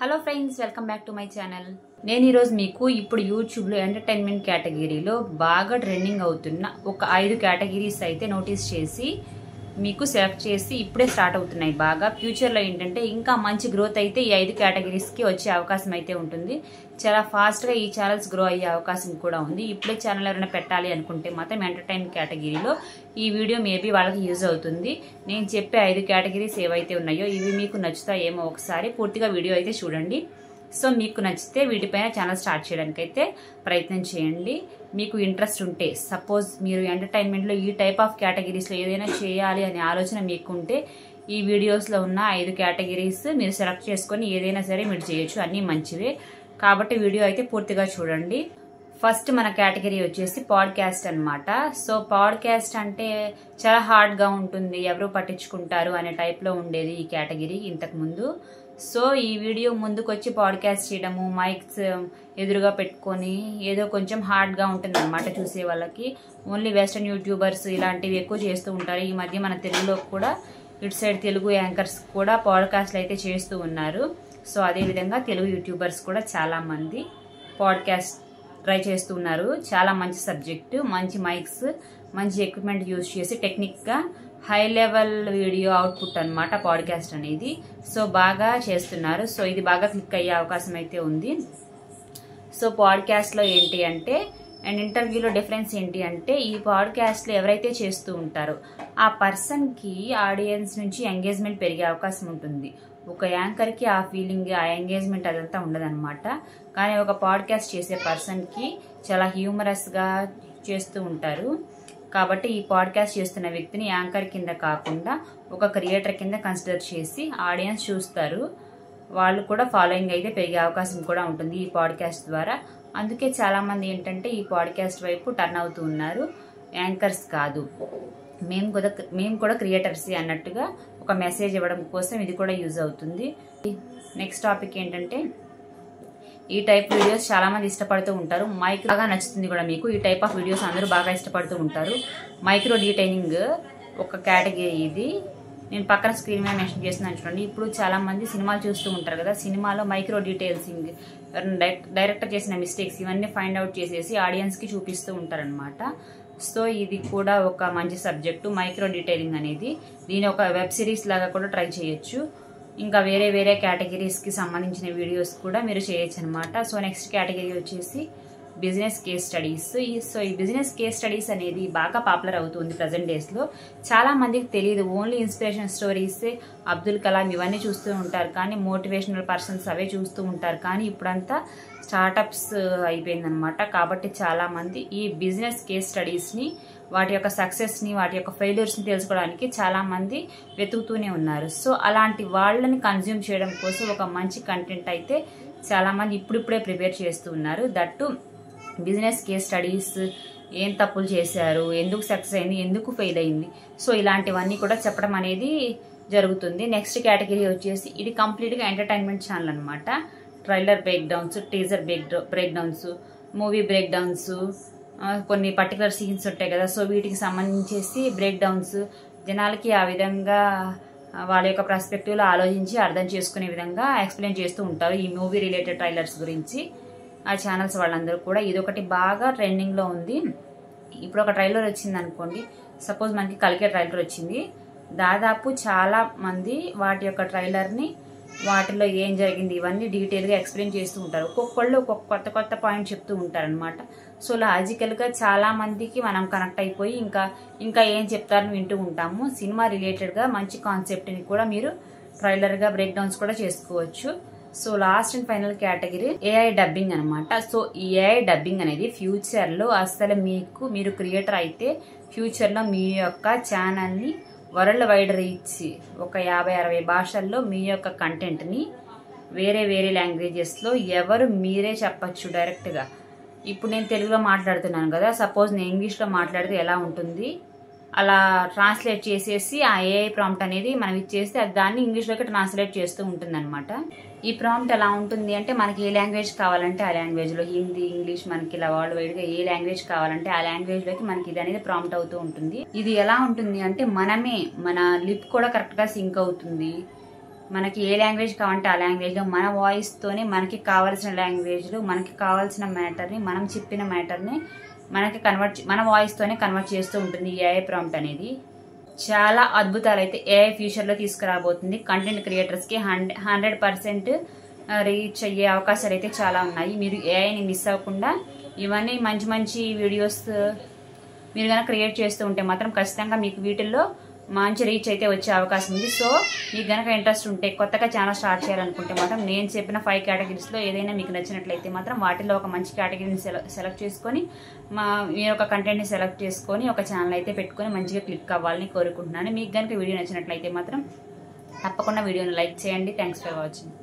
Hello friends, welcome back to my channel. నేను ఈరోజు మీకు ఇప్పుడు యూట్యూబ్లో ఎంటర్టైన్మెంట్ కేటగిరీలో బాగా ట్రెండింగ్ అవుతున్న ఒక 5 కేటగిరీస్ అయితే నోటీస్ చేసి మీకు సెలెక్ట్ చేసి ఇప్పుడే స్టార్ట్ అవుతున్నాయి. బాగా ఫ్యూచర్లో ఏంటంటే ఇంకా మంచి గ్రోత్ అయితే ఈ 5 కేటగిరీస్కి వచ్చే అవకాశం అయితే ఉంటుంది. చాలా ఫాస్ట్గా ఈ ఛానల్స్ గ్రో అయ్యే అవకాశం కూడా ఉంది. ఇప్పుడే ఛానల్ ఎవరైనా పెట్టాలి అనుకుంటే మాత్రం ఎంటర్టైన్ కేటగిరీలో ఈ వీడియో మేబీ వాళ్ళకి యూజ్ అవుతుంది. నేను చెప్పే 5 కేటగిరీస్ ఏవైతే ఉన్నాయో ఇవి మీకు నచ్చుతాయేమో ఒకసారి పూర్తిగా వీడియో అయితే చూడండి. సో మీకు నచ్చితే వీటిపైన ఛానల్ స్టార్ట్ చేయడానికి అయితే ప్రయత్నం చేయండి. మీకు ఇంట్రెస్ట్ ఉంటే, సపోజ్ మీరు ఎంటర్టైన్మెంట్లో ఈ టైప్ ఆఫ్ కేటగిరీస్లో ఏదైనా చేయాలి అనే ఆలోచన మీకుంటే ఈ వీడియోస్లో ఉన్న 5 కేటగిరీస్ మీరు సెలెక్ట్ చేసుకొని ఏదైనా సరే మీరు చేయొచ్చు, అన్నీ మంచివే. కాబట్టి వీడియో అయితే పూర్తిగా చూడండి. ఫస్ట్ మన కేటగిరీ వచ్చేసి పాడ్కాస్ట్ అన్నమాట. సో పాడ్కాస్ట్ అంటే చాలా హార్డ్గా ఉంటుంది, ఎవరు పట్టించుకుంటారు అనే టైప్లో ఉండేది ఈ కేటగిరీ ఇంతకుముందు. సో ఈ వీడియో ముందుకు వచ్చి పాడ్కాస్ట్ చేయడము, మైక్స్ ఎదురుగా పెట్టుకొని ఏదో కొంచెం హార్డ్గా ఉంటుంది అనమాట చూసే వాళ్ళకి. ఓన్లీ వెస్టర్న్ యూట్యూబర్స్ ఇలాంటివి ఎక్కువ చేస్తూ ఉంటారు. ఈ మధ్య మన తెలుగులో కూడా ఇటు సైడ్ తెలుగు యాంకర్స్ కూడా పాడ్కాస్ట్లు అయితే చేస్తూ ఉన్నారు. సో అదేవిధంగా తెలుగు యూట్యూబర్స్ కూడా చాలామంది పాడ్కాస్ట్ ట్రై చేస్తున్నారు. చాలా మంచి సబ్జెక్టు, మంచి మైక్స్, మంచి ఎక్విప్మెంట్ యూజ్ చేసి టెక్నిక్గా హై లెవెల్ వీడియో అవుట్పుట్ అనమాట పాడ్కాస్ట్ అనేది. సో బాగా చేస్తున్నారు. సో ఇది బాగా క్లిక్ అయ్యే అవకాశం అయితే ఉంది. సో పాడ్కాస్ట్లో ఏంటి అంటే అండ్ ఇంటర్వ్యూలో డిఫరెన్స్ ఏంటి అంటే ఈ పాడ్కాస్ట్లో ఎవరైతే చేస్తూ ఉంటారో ఆ పర్సన్కి ఆడియన్స్ నుంచి ఎంగేజ్మెంట్ పెరిగే అవకాశం ఉంటుంది. ఒక యాంకర్కి ఆ ఫీలింగ్, ఆ ఎంగేజ్మెంట్ అదంతా ఉండదన్నమాట. కానీ ఒక పాడ్కాస్ట్ చేసే పర్సన్కి చాలా హ్యూమరస్గా చేస్తూ ఉంటారు. కాబట్టి ఈ పాడ్కాస్ట్ చేస్తున్న వ్యక్తిని యాంకర్ కింద కాకుండా ఒక క్రియేటర్ కింద కన్సిడర్ చేసి ఆడియన్స్ చూస్తారు. వాళ్ళు కూడా ఫాలోయింగ్ అయితే పెరిగే అవకాశం కూడా ఉంటుంది ఈ పాడ్కాస్ట్ ద్వారా. అందుకే చాలామంది ఏంటంటే ఈ పాడ్కాస్ట్ వైపు టర్న్ అవుతూ ఉన్నారు, యాంకర్స్ కాదు, మేము కూడా క్రియేటర్సే అన్నట్టుగా ఒక మెసేజ్ ఇవ్వడం కోసం ఇది కూడా యూజ్ అవుతుంది. నెక్స్ట్ టాపిక్ ఏంటంటే ఈ టైప్ వీడియోస్ చాలా మంది ఇష్టపడుతూ ఉంటారు. మైక్ బాగా నచ్చుతుంది కూడా మీకు. ఈ టైప్ ఆఫ్ వీడియోస్ అందరూ బాగా ఇష్టపడుతూ ఉంటారు. మైక్రో డీటైలింగ్ ఒక కేటగిరీ ఇది. నేను పక్కన స్క్రీన్ మీద మెన్షన్ చేస్తున్నాను చూడండి. ఇప్పుడు చాలా మంది సినిమాలు చూస్తూ ఉంటారు కదా, సినిమాలో మైక్రో డీటెయిల్సింగ్, డైరెక్టర్ చేసిన మిస్టేక్స్ ఇవన్నీ ఫైండ్ అవుట్ చేసేసి ఆడియన్స్కి చూపిస్తూ ఉంటారనమాట. సో ఇది కూడా ఒక మంచి సబ్జెక్టు మైక్రో డీటెయిలింగ్ అనేది. దీని ఒక వెబ్ సిరీస్ లాగా కూడా ట్రై చేయొచ్చు. ఇంకా వేరే వేరే కేటగిరీస్కి సంబంధించిన వీడియోస్ కూడా మీరు చేయొచ్చు అనమాట. సో నెక్స్ట్ కేటగిరీ వచ్చేసి బిజినెస్ కేస్ స్టడీస్. సో ఈ బిజినెస్ కేస్ స్టడీస్ అనేది బాగా పాపులర్ అవుతుంది ప్రజెంట్ డేస్లో. చాలా మందికి తెలియదు, ఓన్లీ ఇన్స్పిరేషన్ స్టోరీసే, అబ్దుల్ కలాం ఇవన్నీ చూస్తూ ఉంటారు, కానీ మోటివేషనల్ పర్సన్స్ అవే చూస్తూ ఉంటారు. కానీ ఇప్పుడంతా స్టార్టప్స్ అయిపోయిందనమాట. కాబట్టి చాలామంది ఈ బిజినెస్ కేస్ స్టడీస్ని, వాటి యొక్క సక్సెస్ని, వాటి యొక్క ఫెయిల్యూర్స్ని తెలుసుకోవడానికి చాలామంది వెతుకుతూనే ఉన్నారు. సో అలాంటి వాళ్ళని కన్జ్యూమ్ చేయడం కోసం ఒక మంచి కంటెంట్ అయితే చాలామంది ఇప్పుడిప్పుడే ప్రిపేర్ చేస్తూ ఉన్నారు. దట్టు బిజినెస్ కేస్ స్టడీస్, ఏం తప్పులు చేశారు, ఎందుకు సక్సెస్ అయింది, ఎందుకు ఫెయిల్ అయింది, సో ఇలాంటివన్నీ కూడా చెప్పడం అనేది జరుగుతుంది. నెక్స్ట్ కేటగిరీ వచ్చేసి ఇది కంప్లీట్గా ఎంటర్టైన్మెంట్ ఛానల్ అనమాట. Trailer break downs, teaser break downs, movie break downs, కొన్ని పర్టికులర్ సీన్స్ ఉంటాయి కదా, సో వీటికి సంబంధించేసి బ్రేక్ డౌన్స్ జనాలకి ఆ విధంగా వాళ్ళ యొక్క పర్స్పెక్టివ్లో ఆలోచించి అర్థం చేసుకునే విధంగా ఎక్స్ప్లెయిన్ చేస్తూ ఉంటారు ఈ మూవీ రిలేటెడ్ ట్రైలర్స్ గురించి. ఆ ఛానల్స్ వాళ్ళందరూ కూడా ఇదొకటి బాగా ట్రెండింగ్లో ఉంది. ఇప్పుడు ఒక ట్రైలర్ వచ్చింది అనుకోండి, సపోజ్ మనకి కలికే ట్రైలర్ వచ్చింది, దాదాపు చాలా మంది వాటి యొక్క ట్రైలర్ని, వాటిలో ఏం జరిగింది ఇవన్నీ డీటెయిల్గా ఎక్స్ప్లెయిన్ చేస్తూ ఉంటారు. ఒక్కొక్కళ్ళు ఒక్కొక్క కొత్త పాయింట్ చెప్తూ ఉంటారనమాట. సో లాజికల్గా చాలా మందికి మనం కనెక్ట్ అయిపోయి ఇంకా ఏం చెప్తారని వింటూ ఉంటాము. సినిమా రిలేటెడ్గా మంచి కాన్సెప్ట్ని కూడా మీరు ట్రైలర్గా బ్రేక్ డౌన్స్ కూడా చేసుకోవచ్చు. So last and final category AI dubbing అనమాట. సో ఈ ఏఐ డబ్బింగ్ అనేది ఫ్యూచర్లో అసలు మీరు క్రియేటర్ అయితే ఫ్యూచర్లో మీ యొక్క ఛానల్ని వరల్డ్ వైడ్ రీచ్, ఒక 50-60 భాషల్లో మీ యొక్క కంటెంట్ని వేరే వేరే లాంగ్వేజెస్లో మీరే చెప్పచ్చు డైరెక్ట్గా. ఇప్పుడు నేను తెలుగులో మాట్లాడుతున్నాను కదా, సపోజ్ నేను ఇంగ్లీష్లో మాట్లాడితే ఎలా ఉంటుంది, అలా ట్రాన్స్లేట్ చేసేసి ఆ ఏఐ ప్రాంప్ట్ అనేది మనం ఇచ్చేస్తే అది దాన్ని ఇంగ్లీష్లోకి ట్రాన్స్లేట్ చేస్తూ ఉంటుంది అనమాట. ఈ ప్రాంప్ట్ ఎలా ఉంటుంది అంటే మనకి ఏ లాంగ్వేజ్ కావాలంటే ఆ లాంగ్వేజ్లో, హిందీ, ఇంగ్లీష్, మనకి ఇలా వరల్డ్ వైడ్గా ఏ లాంగ్వేజ్ కావాలంటే ఆ లాంగ్వేజ్లోకి మనకి ఇది అనేది ప్రాంప్ట్ అవుతూ ఉంటుంది. ఇది ఎలా ఉంటుంది అంటే మన లిప్ కూడా కరెక్ట్గా సింక్ అవుతుంది. మనకి ఏ లాంగ్వేజ్ కావాలంటే ఆ లాంగ్వేజ్లో మన వాయిస్తోనే మనకి కావాల్సిన లాంగ్వేజ్లో మనకి కావాల్సిన మ్యాటర్ని మనం చెప్పిన మ్యాటర్ని మనకి మన వాయిస్తోనే కన్వర్ట్ చేస్తూ ఉంటుంది ఏఐ ప్రాంప్ట్ అనేది. చాలా అద్భుతాలు అయితే ఏఐ ఫ్యూచర్లో తీసుకురాబోతుంది. కంటెంట్ క్రియేటర్స్కి 100% రీచ్ అయ్యే అవకాశాలు అయితే చాలా ఉన్నాయి. మీరు ఏఐని మిస్ అవ్వకుండా ఇవన్నీ మంచి మంచి వీడియోస్ మీరు కనుక క్రియేట్ చేస్తూ ఉంటే మాత్రం ఖచ్చితంగా మీకు వీటిల్లో మంచి రీచ్ అయితే వచ్చే అవకాశం ఉంది. సో మీకు కనుక ఇంట్రెస్ట్ ఉంటే కొత్తగా ఛానల్ స్టార్ట్ చేయాలనుకుంటే మాత్రం నేను చెప్పిన 5 కేటగిరీస్లో ఏదైనా మీకు నచ్చినట్లయితే మాత్రం వాటిలో ఒక మంచి కేటగిరీని సెలెక్ట్ చేసుకొని మీరు ఒక కంటెంట్ని సెలెక్ట్ చేసుకొని ఒక ఛానల్ అయితే పెట్టుకొని మంచిగా క్లిక్ అవ్వాలని కోరుకుంటున్నాను. మీకు కనుక వీడియో నచ్చినట్లయితే మాత్రం తప్పకుండా వీడియోని లైక్ చేయండి. Thanks for watching.